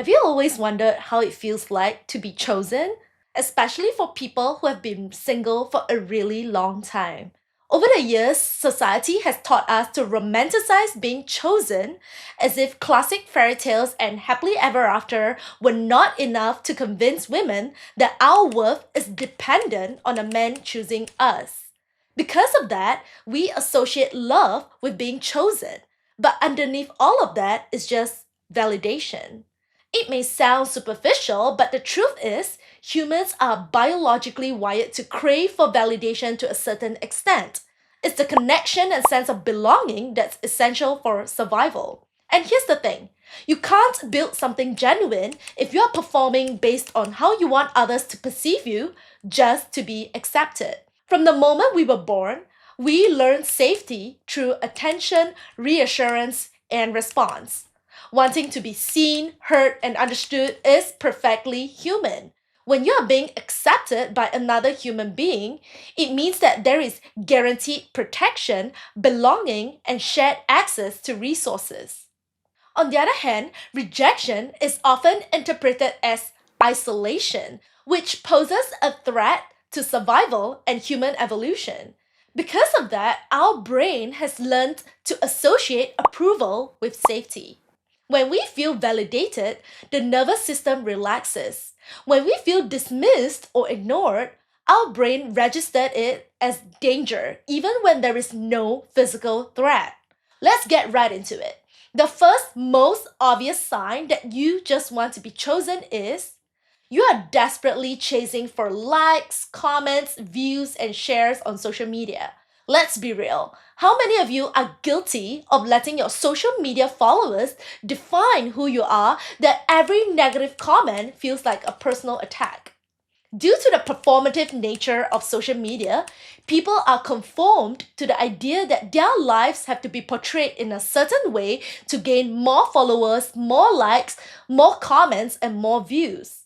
Have you always wondered how it feels like to be chosen? Especially for people who have been single for a really long time. Over the years, society has taught us to romanticize being chosen as if classic fairy tales and happily ever after were not enough to convince women that our worth is dependent on a man choosing us. Because of that, we associate love with being chosen. But underneath all of that is just validation. It may sound superficial, but the truth is, humans are biologically wired to crave for validation to a certain extent. It's the connection and sense of belonging that's essential for survival. And here's the thing, you can't build something genuine if you're performing based on how you want others to perceive you just to be accepted. From the moment we were born, we learn safety through attention, reassurance, and response. Wanting to be seen, heard, and understood is perfectly human. When you are being accepted by another human being, it means that there is guaranteed protection, belonging, and shared access to resources. On the other hand, rejection is often interpreted as isolation, which poses a threat to survival and human evolution. Because of that, our brain has learned to associate approval with safety. When we feel validated, the nervous system relaxes. When we feel dismissed or ignored, our brain registers it as danger, even when there is no physical threat. Let's get right into it. The first, most obvious sign that you just want to be chosen is you are desperately chasing for likes, comments, views, and shares on social media. Let's be real. How many of you are guilty of letting your social media followers define who you are, that every negative comment feels like a personal attack? Due to the performative nature of social media, people are conformed to the idea that their lives have to be portrayed in a certain way to gain more followers, more likes, more comments, and more views.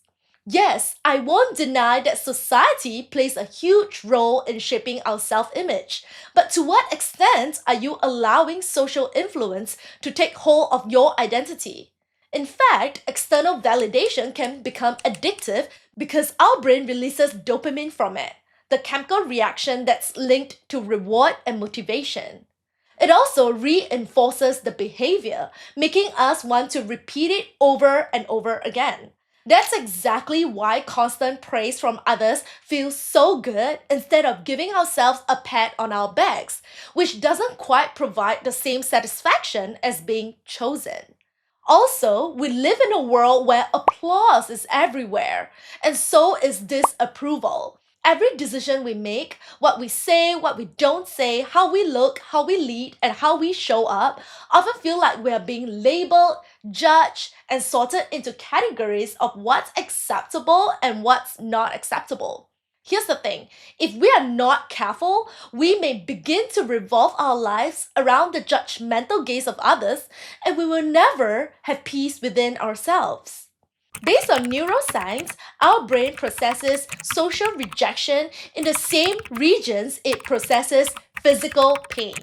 Yes, I won't deny that society plays a huge role in shaping our self-image. But to what extent are you allowing social influence to take hold of your identity? In fact, external validation can become addictive because our brain releases dopamine from it, the chemical reaction that's linked to reward and motivation. It also reinforces the behavior, making us want to repeat it over and over again. That's exactly why constant praise from others feels so good instead of giving ourselves a pat on our backs, which doesn't quite provide the same satisfaction as being chosen. Also, we live in a world where applause is everywhere, and so is disapproval. Every decision we make, what we say, what we don't say, how we look, how we lead, and how we show up, often feel like we are being labeled, judged, and sorted into categories of what's acceptable and what's not acceptable. Here's the thing, if we are not careful, we may begin to revolve our lives around the judgmental gaze of others, and we will never have peace within ourselves. Based on neuroscience, our brain processes social rejection in the same regions it processes physical pain.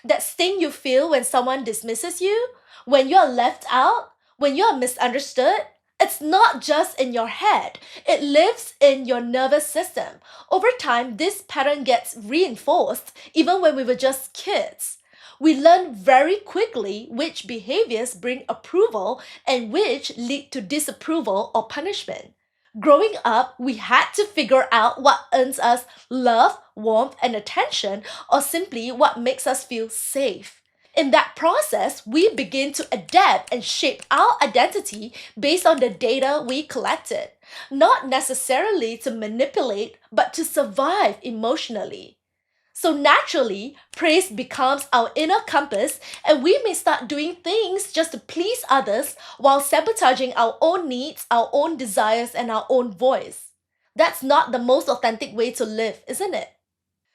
That sting you feel when someone dismisses you, when you're left out, when you're misunderstood, it's not just in your head, it lives in your nervous system. Over time, this pattern gets reinforced even when we were just kids. We learn very quickly which behaviors bring approval and which lead to disapproval or punishment. Growing up, we had to figure out what earns us love, warmth, and attention, or simply what makes us feel safe. In that process, we begin to adapt and shape our identity based on the data we collected, not necessarily to manipulate, but to survive emotionally. So naturally, praise becomes our inner compass, and we may start doing things just to please others while sabotaging our own needs, our own desires, and our own voice. That's not the most authentic way to live, isn't it?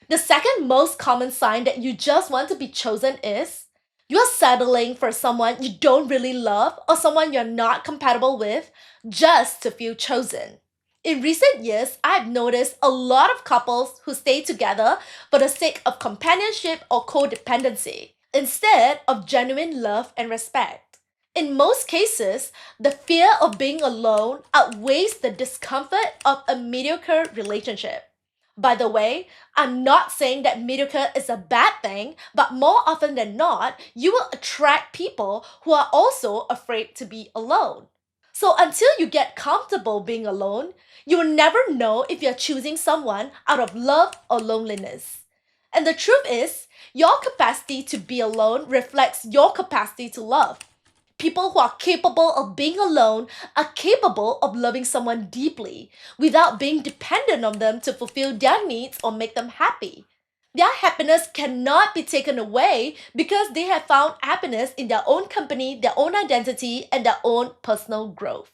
The second most common sign that you just want to be chosen is you're settling for someone you don't really love or someone you're not compatible with just to feel chosen. In recent years, I've noticed a lot of couples who stay together for the sake of companionship or codependency, instead of genuine love and respect. In most cases, the fear of being alone outweighs the discomfort of a mediocre relationship. By the way, I'm not saying that mediocre is a bad thing, but more often than not, you will attract people who are also afraid to be alone. So until you get comfortable being alone, you will never know if you're choosing someone out of love or loneliness. And the truth is, your capacity to be alone reflects your capacity to love. People who are capable of being alone are capable of loving someone deeply without being dependent on them to fulfill their needs or make them happy. Their happiness cannot be taken away because they have found happiness in their own company, their own identity, and their own personal growth.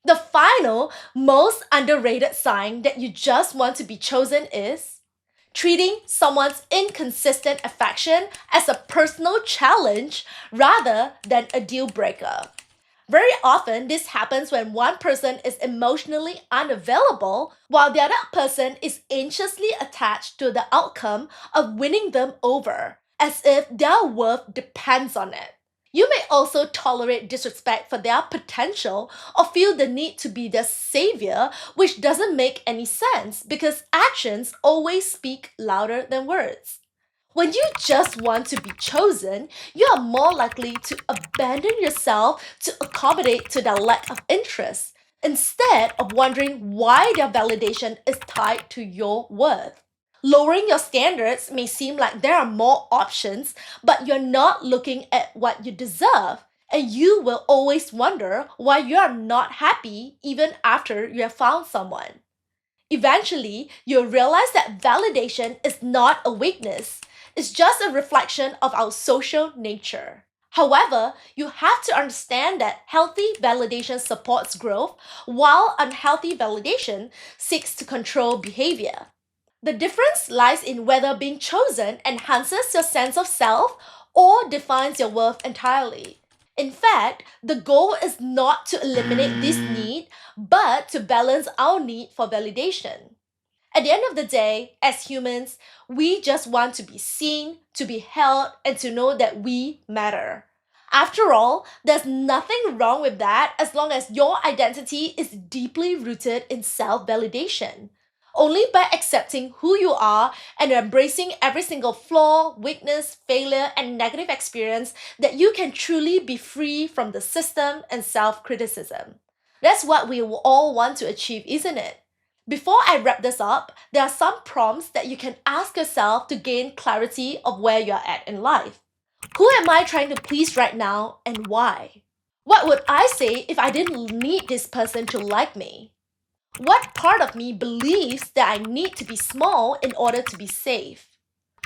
The final, most underrated sign that you just want to be chosen is treating someone's inconsistent affection as a personal challenge rather than a deal breaker. Very often, this happens when one person is emotionally unavailable while the other person is anxiously attached to the outcome of winning them over, as if their worth depends on it. You may also tolerate disrespect for their potential or feel the need to be their savior, which doesn't make any sense because actions always speak louder than words. When you just want to be chosen, you are more likely to abandon yourself to accommodate to their lack of interest, instead of wondering why their validation is tied to your worth. Lowering your standards may seem like there are more options, but you're not looking at what you deserve. And you will always wonder why you are not happy even after you have found someone. Eventually, you'll realize that validation is not a weakness, it's just a reflection of our social nature. However, you have to understand that healthy validation supports growth, while unhealthy validation seeks to control behavior. The difference lies in whether being chosen enhances your sense of self or defines your worth entirely. In fact, the goal is not to eliminate this need, but to balance our need for validation. At the end of the day, as humans, we just want to be seen, to be held, and to know that we matter. After all, there's nothing wrong with that as long as your identity is deeply rooted in self validation. Only by accepting who you are and embracing every single flaw, weakness, failure, and negative experience that you can truly be free from the system and self criticism. That's what we all want to achieve, isn't it? Before I wrap this up, there are some prompts that you can ask yourself to gain clarity of where you're at in life. Who am I trying to please right now and why? What would I say if I didn't need this person to like me? What part of me believes that I need to be small in order to be safe?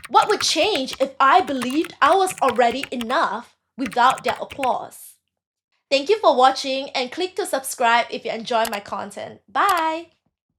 What would change if I believed I was already enough without their applause? Thank you for watching and click to subscribe if you enjoy my content. Bye!